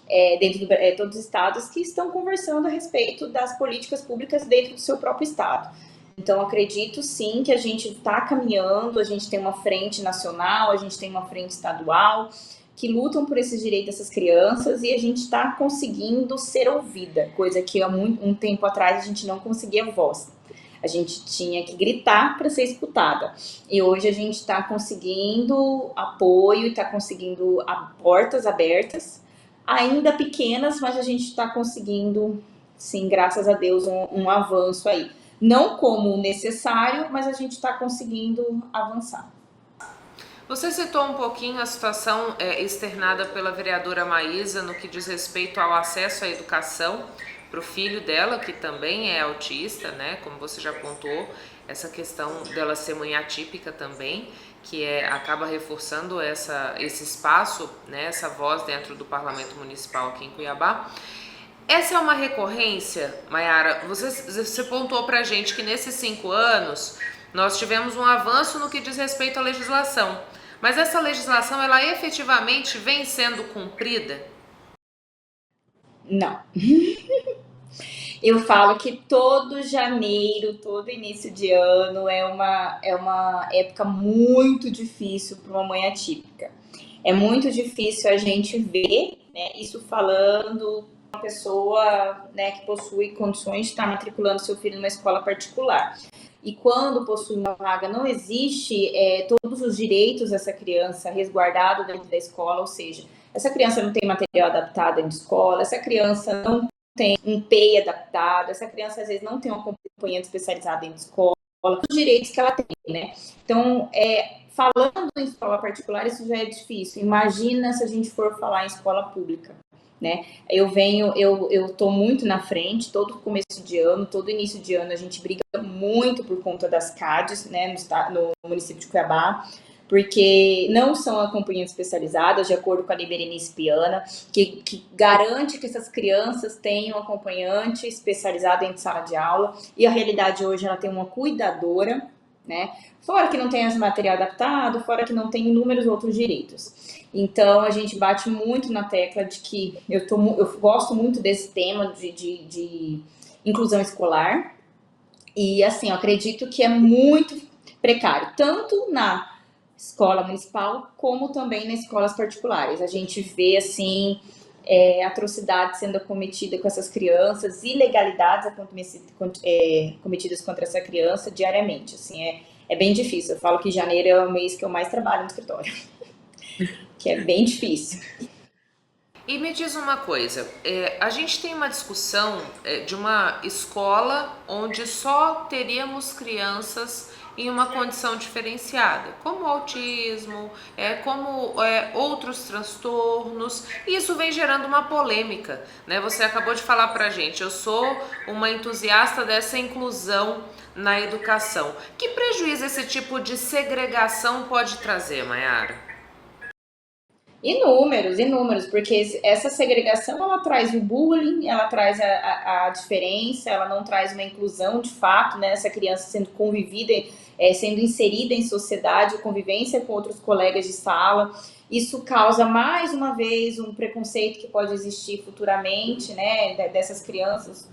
todos os estados que estão conversando a respeito das políticas públicas dentro do seu próprio estado. Então, acredito sim que a gente está caminhando, a gente tem uma frente nacional, a gente tem uma frente estadual, que lutam por esses direitos dessas crianças e a gente está conseguindo ser ouvida, coisa que há um tempo atrás a gente não conseguia voz. A gente tinha que gritar para ser escutada. E hoje a gente está conseguindo apoio, está conseguindo portas abertas, ainda pequenas, mas a gente está conseguindo, sim, graças a Deus, um avanço aí. Não como necessário, mas a gente está conseguindo avançar. Você citou um pouquinho a situação externada pela vereadora Maísa no que diz respeito ao acesso à educação para o filho dela, que também é autista, né? Como você já apontou, essa questão dela ser mãe atípica também, que acaba reforçando esse espaço, né? Essa voz dentro do Parlamento Municipal aqui em Cuiabá. Essa é uma recorrência, Mayara? Você pontuou pra gente que nesses 5 anos nós tivemos um avanço no que diz respeito à legislação. Mas essa legislação, ela efetivamente vem sendo cumprida? Não. Eu falo que todo janeiro, todo início de ano é uma época muito difícil para uma mãe atípica. É muito difícil a gente ver, né, isso falando uma pessoa, né, que possui condições de estar matriculando seu filho numa escola particular. E quando possui uma vaga, não existe todos os direitos dessa criança resguardados dentro da escola, ou seja, essa criança não tem material adaptado em escola, essa criança não tem um PEI adaptado, essa criança às vezes não tem um acompanhante especializado em escola, os direitos que ela tem, né? Então, falando em escola particular, isso já é difícil. Imagina se a gente for falar em escola pública, né? Eu tô muito na frente, todo começo de ano, todo início de ano, a gente briga muito por conta das CADs, né, no município de Cuiabá, porque não são acompanhantes especializadas, de acordo com a Lei Berenice Piana, que garante que essas crianças tenham acompanhante especializado em sala de aula, e a realidade hoje ela tem uma cuidadora, né? Fora que não tem esse material adaptado, fora que não tem inúmeros outros direitos. Então, a gente bate muito na tecla de que eu gosto muito desse tema de inclusão escolar, e assim, eu acredito que é muito precário, tanto na escola municipal, como também nas escolas particulares. A gente vê, assim, atrocidades sendo cometidas com essas crianças, ilegalidades cometidas contra essa criança diariamente. Assim, é bem difícil. Eu falo que janeiro é o mês que eu mais trabalho no escritório, que é bem difícil. E me diz uma coisa, a gente tem uma discussão de uma escola onde só teríamos crianças em uma condição diferenciada, como o autismo, como outros transtornos. E isso vem gerando uma polêmica, né? Você acabou de falar pra gente, eu sou uma entusiasta dessa inclusão na educação. Que prejuízo esse tipo de segregação pode trazer, Mayara? Inúmeros, inúmeros, porque essa segregação ela traz o bullying, ela traz a diferença, ela não traz uma inclusão de fato, né? Essa criança sendo convivida, sendo inserida em sociedade, convivência com outros colegas de sala. Isso causa mais uma vez um preconceito que pode existir futuramente, né? Dessas crianças.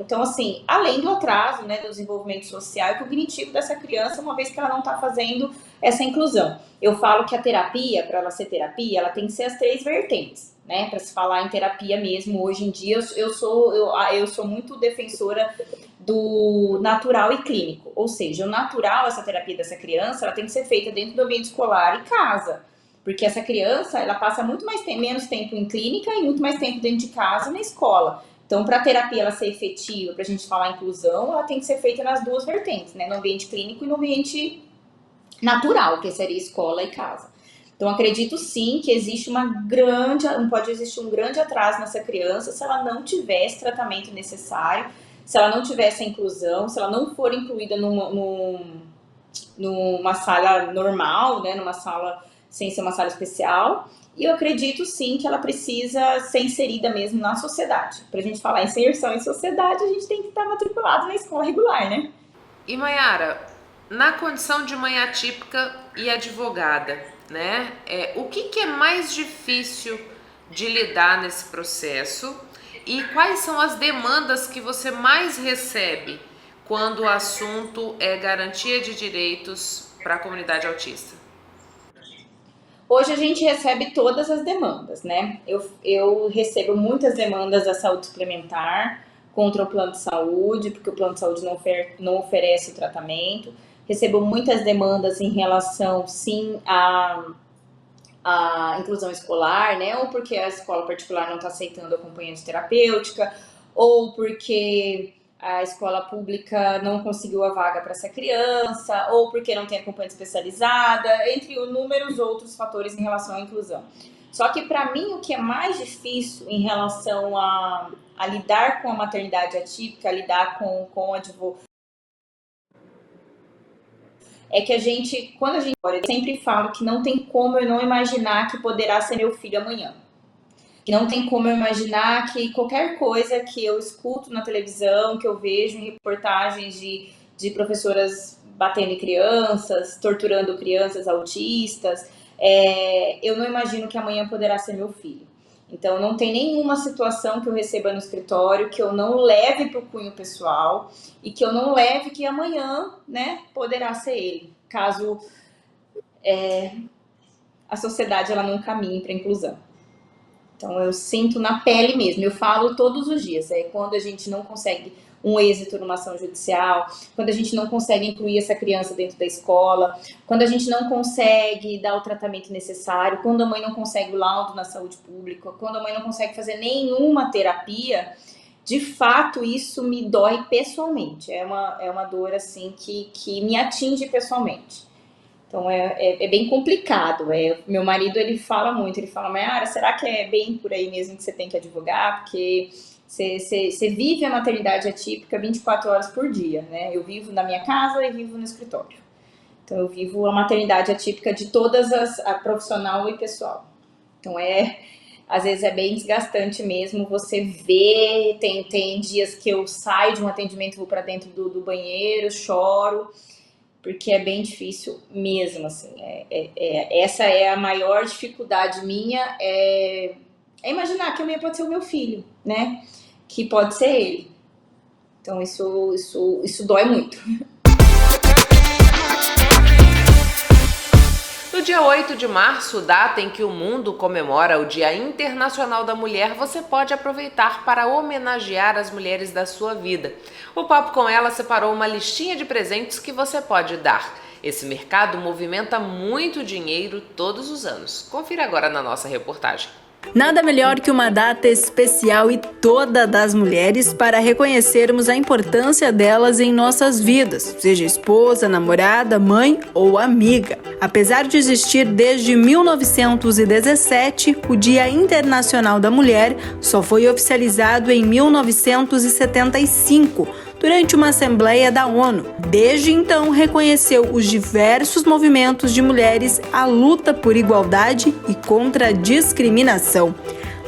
Então, assim, além do atraso, né, do desenvolvimento social e cognitivo dessa criança, uma vez que ela não está fazendo essa inclusão. Eu falo que a terapia, para ela ser terapia, ela tem que ser as 3 vertentes, né? Para se falar em terapia mesmo, hoje em dia, eu sou muito defensora do natural e clínico. Ou seja, o natural, essa terapia dessa criança, ela tem que ser feita dentro do ambiente escolar e casa. Porque essa criança, ela passa menos tempo em clínica e muito mais tempo dentro de casa e na escola. Então, para a terapia ela ser efetiva, para a gente falar inclusão, ela tem que ser feita nas 2 vertentes, né? No ambiente clínico e no ambiente natural, que seria escola e casa. Então, acredito sim que pode existir um grande atraso nessa criança se ela não tiver esse tratamento necessário, se ela não tiver essa inclusão, se ela não for incluída numa sala normal, né? Numa sala sem ser uma sala especial. E eu acredito sim que ela precisa ser inserida mesmo na sociedade. Para a gente falar em inserção em sociedade, a gente tem que estar matriculado na escola regular, né? E Mayara, na condição de mãe atípica e advogada, né? O que é mais difícil de lidar nesse processo e quais são as demandas que você mais recebe quando o assunto é garantia de direitos para a comunidade autista? Hoje a gente recebe todas as demandas, né? Eu recebo muitas demandas da saúde suplementar contra o plano de saúde, porque o plano de saúde não oferece o tratamento. Recebo muitas demandas em relação, sim, à inclusão escolar, né? Ou porque a escola particular não está aceitando acompanhante terapêutica, ou porque a escola pública não conseguiu a vaga para essa criança, ou porque não tem acompanhante especializada, entre inúmeros outros fatores em relação à inclusão. Só que, para mim, o que é mais difícil em relação a lidar com a maternidade atípica, lidar com o advogado, é que quando a gente eu sempre falo que não tem como eu não imaginar que poderá ser meu filho amanhã. Que não tem como eu imaginar que qualquer coisa que eu escuto na televisão, que eu vejo em reportagens de professoras batendo em crianças, torturando crianças autistas, eu não imagino que amanhã poderá ser meu filho. Então, não tem nenhuma situação que eu receba no escritório que eu não leve para o cunho pessoal e que eu não leve que amanhã, né, poderá ser ele, caso a sociedade ela não caminhe para a inclusão. Então, eu sinto na pele mesmo, eu falo todos os dias, quando a gente não consegue um êxito numa ação judicial, quando a gente não consegue incluir essa criança dentro da escola, quando a gente não consegue dar o tratamento necessário, quando a mãe não consegue o laudo na saúde pública, quando a mãe não consegue fazer nenhuma terapia, de fato isso me dói pessoalmente, é uma dor assim que me atinge pessoalmente. Então, é bem complicado. Meu marido, ele fala muito, ele fala, Mayara, será que é bem por aí mesmo que você tem que advogar? Porque você vive a maternidade atípica 24 horas por dia, né? Eu vivo na minha casa e vivo no escritório. Então, eu vivo a maternidade atípica de todas a profissional e pessoal. Então, às vezes é bem desgastante mesmo, você vê, tem dias que eu saio de um atendimento, vou para dentro do banheiro, choro, porque é bem difícil mesmo, assim, essa é a maior dificuldade minha, é imaginar que amanhã pode ser o meu filho, né, que pode ser ele, então isso dói muito. No dia 8 de março, data em que o mundo comemora o Dia Internacional da Mulher, você pode aproveitar para homenagear as mulheres da sua vida. O Papo com Ela separou uma listinha de presentes que você pode dar. Esse mercado movimenta muito dinheiro todos os anos. Confira agora na nossa reportagem. Nada melhor que uma data especial e toda das mulheres para reconhecermos a importância delas em nossas vidas, seja esposa, namorada, mãe ou amiga. Apesar de existir desde 1917, o Dia Internacional da Mulher só foi oficializado em 1975, durante uma Assembleia da ONU. Desde então, reconheceu os diversos movimentos de mulheres à luta por igualdade e contra a discriminação.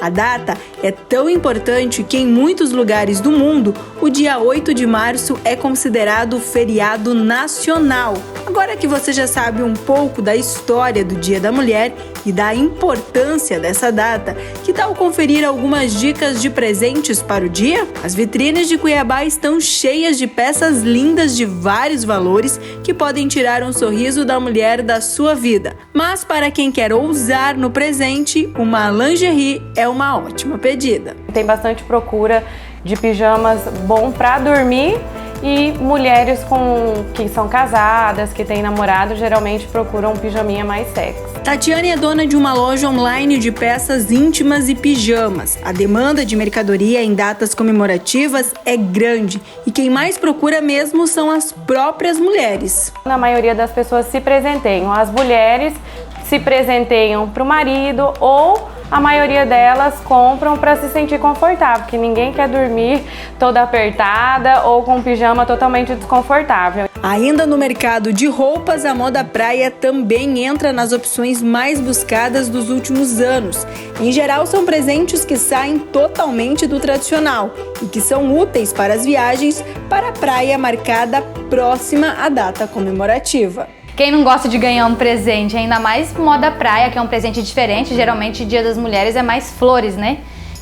A data é tão importante que em muitos lugares do mundo, o dia 8 de março é considerado feriado nacional. Agora que você já sabe um pouco da história do Dia da Mulher e da importância dessa data, que tal conferir algumas dicas de presentes para o dia? As vitrines de Cuiabá estão cheias de peças lindas de vários valores que podem tirar um sorriso da mulher da sua vida. Mas para quem quer ousar no presente, uma lingerie é uma ótima pedida. Tem bastante procura de pijamas bom para dormir e mulheres que são casadas, que têm namorado, geralmente procuram um pijaminha mais sexy. Tatiane é dona de uma loja online de peças íntimas e pijamas. A demanda de mercadoria em datas comemorativas é grande e quem mais procura mesmo são as próprias mulheres. A maioria das pessoas se presenteiam. As mulheres se presenteiam para o marido ou a maioria delas compram para se sentir confortável, porque ninguém quer dormir toda apertada ou com um pijama totalmente desconfortável. Ainda no mercado de roupas, a moda praia também entra nas opções mais buscadas dos últimos anos. Em geral, são presentes que saem totalmente do tradicional e que são úteis para as viagens para a praia marcada próxima à data comemorativa. Quem não gosta de ganhar um presente, ainda mais moda praia, que é um presente diferente, geralmente Dia das Mulheres é mais flores, né?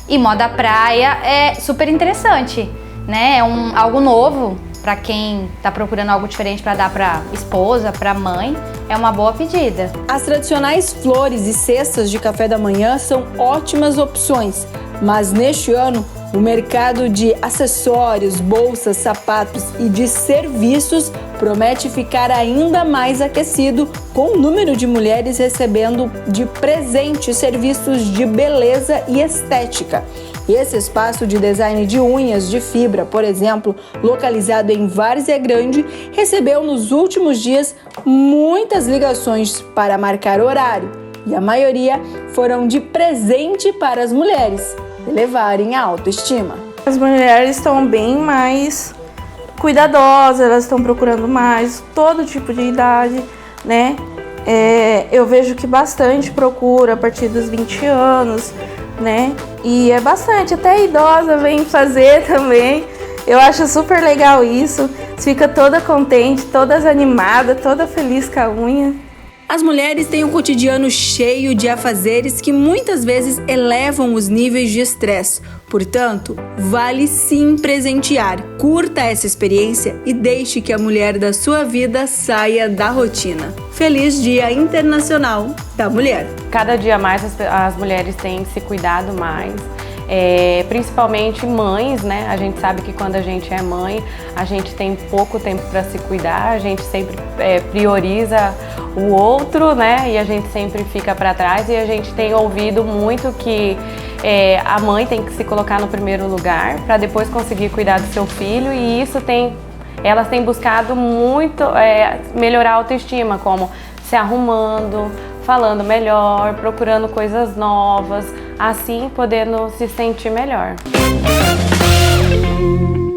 E moda praia é super interessante, né? É algo novo para quem tá procurando algo diferente para dar para esposa, para mãe, é uma boa pedida. As tradicionais flores e cestas de café da manhã são ótimas opções, mas neste ano o mercado de acessórios, bolsas, sapatos e de serviços promete ficar ainda mais aquecido, com o número de mulheres recebendo de presente serviços de beleza e estética. Esse espaço de design de unhas de fibra, por exemplo, localizado em Várzea Grande, recebeu nos últimos dias muitas ligações para marcar horário, e a maioria foram de presente para as mulheres elevarem a autoestima. As mulheres estão bem mais cuidadosas, elas estão procurando mais, todo tipo de idade, né? Eu vejo que bastante procura a partir dos 20 anos, né? E é bastante, até idosa vem fazer também. Eu acho super legal isso, fica toda contente, toda animada, toda feliz com a unha. As mulheres têm um cotidiano cheio de afazeres que muitas vezes elevam os níveis de estresse. Portanto, vale sim presentear. Curta essa experiência e deixe que a mulher da sua vida saia da rotina. Feliz Dia Internacional da Mulher! Cada dia mais as mulheres têm se cuidado mais. Principalmente mães, né? A gente sabe que quando a gente é mãe, a gente tem pouco tempo para se cuidar, a gente sempre prioriza o outro, né? E a gente sempre fica para trás e a gente tem ouvido muito que a mãe tem que se colocar no primeiro lugar para depois conseguir cuidar do seu filho, e isso elas têm buscado muito melhorar a autoestima, como se arrumando, falando melhor, procurando coisas novas, assim podendo se sentir melhor.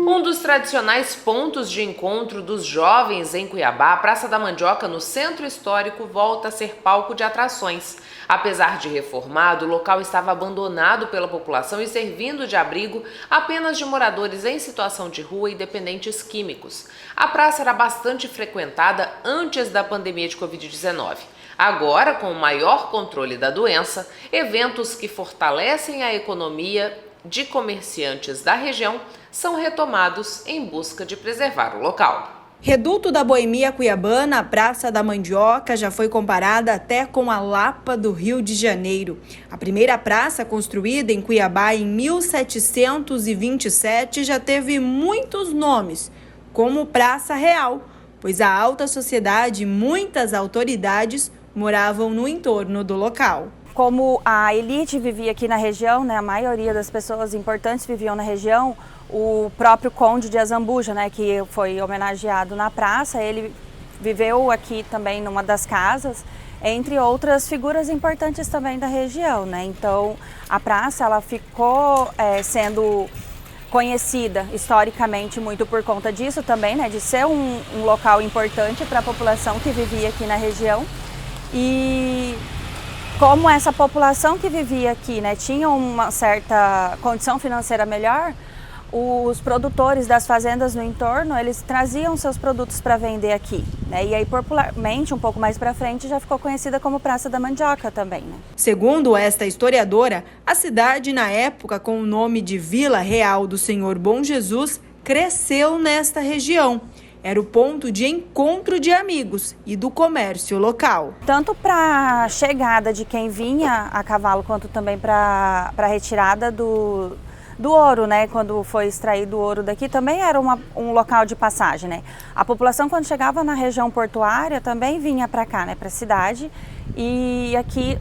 Um dos tradicionais pontos de encontro dos jovens em Cuiabá, a Praça da Mandioca, no Centro Histórico, volta a ser palco de atrações. Apesar de reformado, o local estava abandonado pela população e servindo de abrigo apenas de moradores em situação de rua e dependentes químicos. A praça era bastante frequentada antes da pandemia de Covid-19. Agora, com o maior controle da doença, eventos que fortalecem a economia de comerciantes da região são retomados em busca de preservar o local. Reduto da boemia cuiabana, a Praça da Mandioca já foi comparada até com a Lapa do Rio de Janeiro. A primeira praça, construída em Cuiabá em 1727, já teve muitos nomes, como Praça Real, pois a alta sociedade e muitas autoridades moravam no entorno do local. como a elite vivia aqui na região, né, a maioria das pessoas importantes viviam na região, o próprio Conde de Azambuja, né, que foi homenageado na praça, ele viveu aqui também numa das casas, entre outras figuras importantes também da região, né? Então a praça ela ficou sendo conhecida historicamente muito por conta disso também, né, de ser um local importante para a população que vivia aqui na região. E como essa população que vivia aqui, né, tinha uma certa condição financeira melhor, os produtores das fazendas no entorno, eles traziam seus produtos para vender aqui, né? E aí popularmente, um pouco mais para frente, já ficou conhecida como Praça da Mandioca também, né? Segundo esta historiadora, a cidade na época com o nome de Vila Real do Senhor Bom Jesus cresceu nesta região. Era o ponto de encontro de amigos e do comércio local. Tanto para a chegada de quem vinha a cavalo, quanto também para a retirada do ouro, né? Quando foi extraído o ouro daqui, também era um local de passagem, né? A população, quando chegava na região portuária, também vinha para cá, né? Para a cidade. E aqui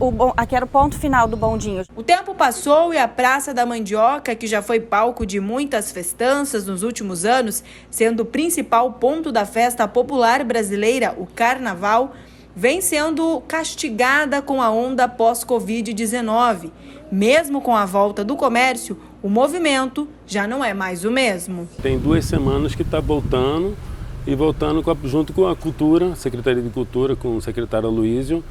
era o ponto final do bondinho. O tempo passou e a Praça da Mandioca, que já foi palco de muitas festanças nos últimos anos, sendo o principal ponto da festa popular brasileira, o Carnaval, vem sendo castigada com a onda pós-Covid-19. Mesmo com a volta do comércio, o movimento já não é mais o mesmo. Tem 2 semanas que está voltando e voltando junto com a Cultura, a Secretaria de Cultura, com o secretário Aloísio,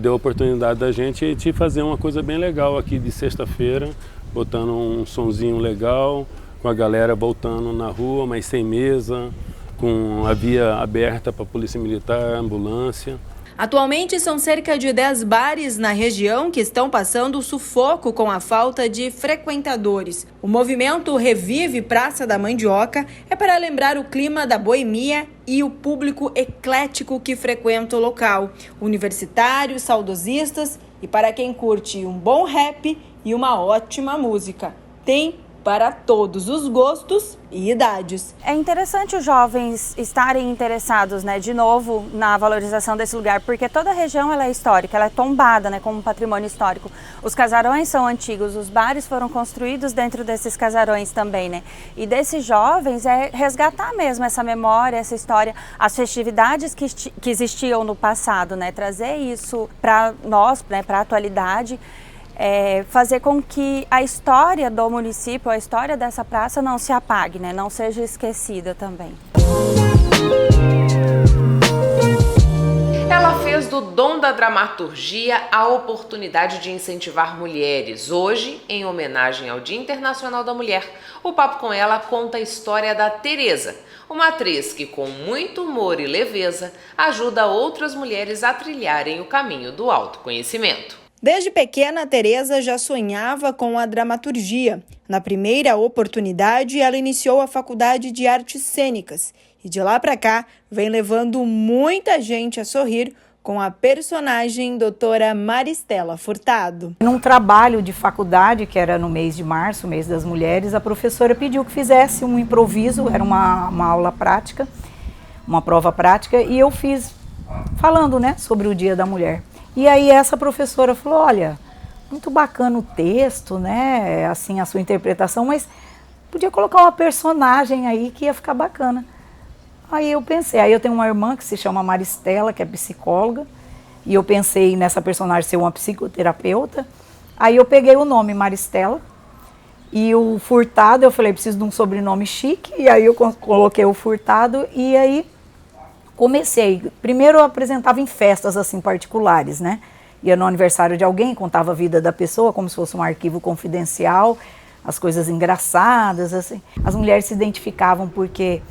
deu a oportunidade da gente de fazer uma coisa bem legal aqui de sexta-feira, botando um sonzinho legal, com a galera voltando na rua, mas sem mesa, com a via aberta para a Polícia Militar, ambulância. Atualmente são cerca de 10 bares na região que estão passando sufoco com a falta de frequentadores. O movimento Revive Praça da Mandioca é para lembrar o clima da boemia e o público eclético que frequenta o local. Universitários, saudosistas e para quem curte um bom rap e uma ótima música. Tem para todos os gostos e idades. É interessante os jovens estarem interessados, né, de novo na valorização desse lugar, porque toda a região ela é histórica, ela é tombada, né, como um patrimônio histórico. Os casarões são antigos, os bares foram construídos dentro desses casarões também, né? E desses jovens é resgatar mesmo essa memória, essa história, as festividades que existiam no passado, né? Trazer isso para nós, né, para a atualidade. Fazer com que a história do município, a história dessa praça não se apague, né? Não seja esquecida também. Ela fez do dom da dramaturgia a oportunidade de incentivar mulheres. Hoje, em homenagem ao Dia Internacional da Mulher, o Papo com Ela conta a história da Tereza, uma atriz que, com muito humor e leveza, ajuda outras mulheres a trilharem o caminho do autoconhecimento. Desde pequena, Tereza já sonhava com a dramaturgia. Na primeira oportunidade, ela iniciou a Faculdade de Artes Cênicas e de lá para cá vem levando muita gente a sorrir com a personagem doutora Maristela Furtado. Num trabalho de faculdade, que era no mês de março, mês das mulheres, a professora pediu que fizesse um improviso, era uma aula prática, uma prova prática, e eu fiz falando, né, sobre o Dia da Mulher. E aí essa professora falou, olha, muito bacana o texto, né, assim, a sua interpretação, mas podia colocar uma personagem aí que ia ficar bacana. Aí eu pensei, aí eu tenho uma irmã que se chama Maristela, que é psicóloga, e eu pensei nessa personagem ser uma psicoterapeuta. Aí eu peguei o nome Maristela e o Furtado, eu falei, preciso de um sobrenome chique, e aí eu coloquei o Furtado e aí comecei. Primeiro eu apresentava em festas assim particulares, né? Ia no aniversário de alguém, contava a vida da pessoa como se fosse um arquivo confidencial, as coisas engraçadas, assim. As mulheres se identificavam porque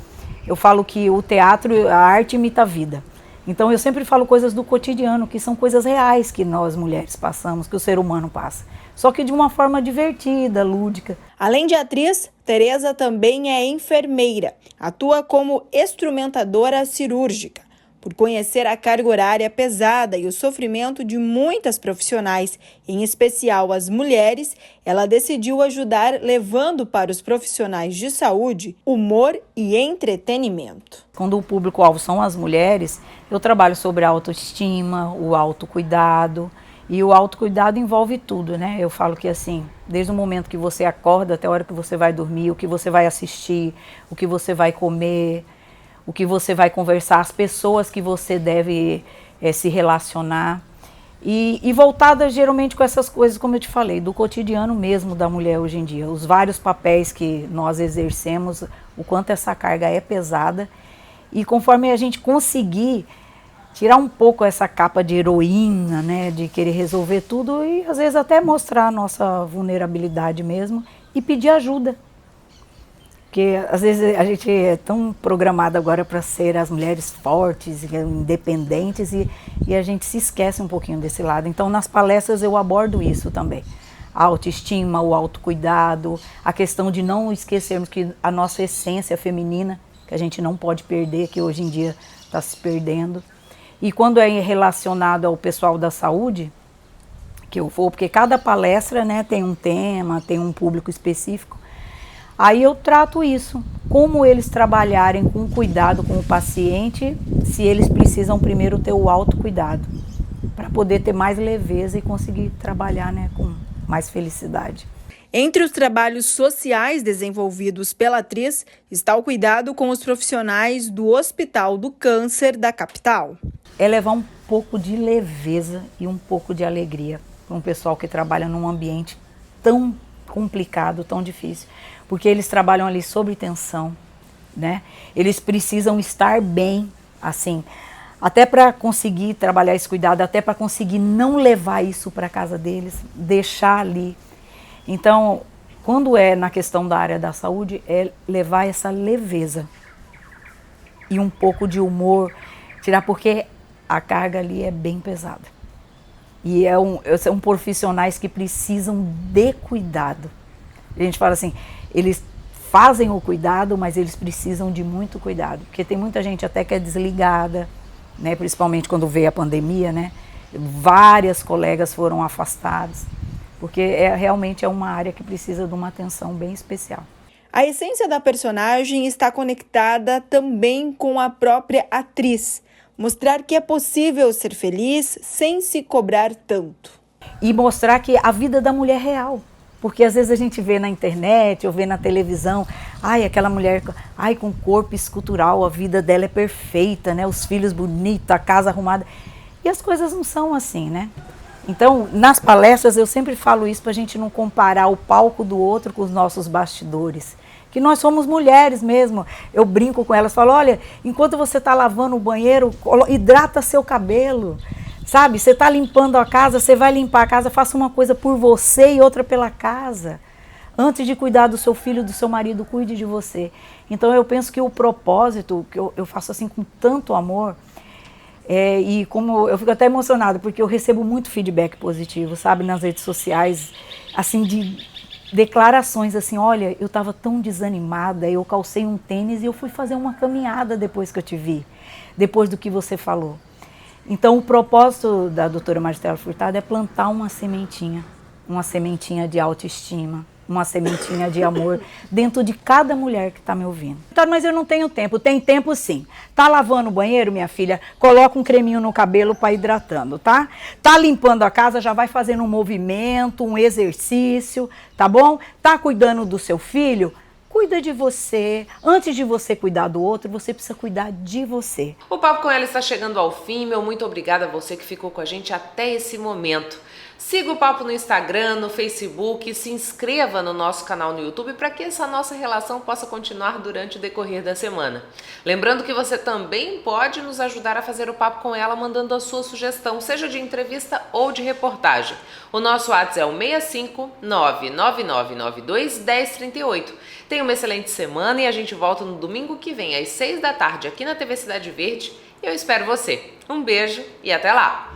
eu falo que o teatro, a arte imita a vida. Então eu sempre falo coisas do cotidiano, que são coisas reais que nós mulheres passamos, que o ser humano passa. Só que de uma forma divertida, lúdica. Além de atriz, Tereza também é enfermeira. Atua como instrumentadora cirúrgica. Por conhecer a carga horária pesada e o sofrimento de muitas profissionais, em especial as mulheres, ela decidiu ajudar levando para os profissionais de saúde humor e entretenimento. Quando o público-alvo são as mulheres, eu trabalho sobre a autoestima, o autocuidado. E o autocuidado envolve tudo, né? Eu falo que assim, desde o momento que você acorda até a hora que você vai dormir, o que você vai assistir, o que você vai comer, o que você vai conversar, as pessoas que você deve se relacionar. E voltada geralmente com essas coisas, como eu te falei, do cotidiano mesmo da mulher hoje em dia. Os vários papéis que nós exercemos, o quanto essa carga é pesada. E conforme a gente conseguir tirar um pouco essa capa de heroína, né, de querer resolver tudo e às vezes até mostrar a nossa vulnerabilidade mesmo e pedir ajuda. Porque às vezes a gente é tão programada agora para ser as mulheres fortes, independentes e a gente se esquece um pouquinho desse lado. Então nas palestras eu abordo isso também. A autoestima, o autocuidado, a questão de não esquecermos que a nossa essência feminina, que a gente não pode perder, que hoje em dia está se perdendo. E quando é relacionado ao pessoal da saúde, que eu vou, porque cada palestra, né, tem um tema, tem um público específico, aí eu trato isso, como eles trabalharem com cuidado com o paciente, se eles precisam primeiro ter o autocuidado, para poder ter mais leveza e conseguir trabalhar, né, com mais felicidade. Entre os trabalhos sociais desenvolvidos pela atriz está o cuidado com os profissionais do Hospital do Câncer da capital. É levar um pouco de leveza e um pouco de alegria para um pessoal que trabalha num ambiente tão complicado, tão difícil, porque eles trabalham ali sob tensão, né? Eles precisam estar bem, assim, até para conseguir trabalhar esse cuidado, até para conseguir não levar isso para casa deles, deixar ali. Então, quando é na questão da área da saúde, é levar essa leveza e um pouco de humor, porque a carga ali é bem pesada. E são profissionais que precisam de cuidado. A gente fala assim, eles fazem o cuidado, mas eles precisam de muito cuidado. Porque tem muita gente até que é desligada, né, principalmente quando veio a pandemia, né? Várias colegas foram afastadas. Porque realmente é uma área que precisa de uma atenção bem especial. A essência da personagem está conectada também com a própria atriz. Mostrar que é possível ser feliz sem se cobrar tanto. E mostrar que a vida da mulher é real. Porque às vezes a gente vê na internet ou vê na televisão, aquela mulher com corpo escultural, a vida dela é perfeita, né? Os filhos bonitos, a casa arrumada. E as coisas não são assim, né? Então, nas palestras eu sempre falo isso para a gente não comparar o palco do outro com os nossos bastidores. Que nós somos mulheres mesmo. Eu brinco com elas, falo, olha, enquanto você está lavando o banheiro, hidrata seu cabelo. Sabe, você está limpando a casa, você vai limpar a casa, faça uma coisa por você e outra pela casa. Antes de cuidar do seu filho, do seu marido, cuide de você. Então eu penso que o propósito, que eu faço assim com tanto amor, e como eu fico até emocionada, porque eu recebo muito feedback positivo, sabe, nas redes sociais, assim, de declarações assim, olha, eu estava tão desanimada, eu calcei um tênis e eu fui fazer uma caminhada depois que eu te vi, depois do que você falou. Então o propósito da doutora Maristela Furtado é plantar uma sementinha de autoestima, uma sementinha de amor dentro de cada mulher que está me ouvindo. Então, mas eu não tenho tempo. Tem tempo sim. Tá lavando o banheiro, minha filha? Coloca um creminho no cabelo para hidratando, tá? Tá limpando a casa, já vai fazendo um movimento, um exercício, tá bom? Tá cuidando do seu filho? Cuida de você. Antes de você cuidar do outro, você precisa cuidar de você. O Papo com Ela está chegando ao fim. Meu muito obrigada a você que ficou com a gente até esse momento. Siga o Papo no Instagram, no Facebook, se inscreva no nosso canal no YouTube para que essa nossa relação possa continuar durante o decorrer da semana. Lembrando que você também pode nos ajudar a fazer o Papo com Ela mandando a sua sugestão, seja de entrevista ou de reportagem. O nosso WhatsApp é o 65 99992 1038. Tenha uma excelente semana e a gente volta no domingo que vem às 6 da tarde aqui na TV Cidade Verde. Eu espero você. Um beijo e até lá!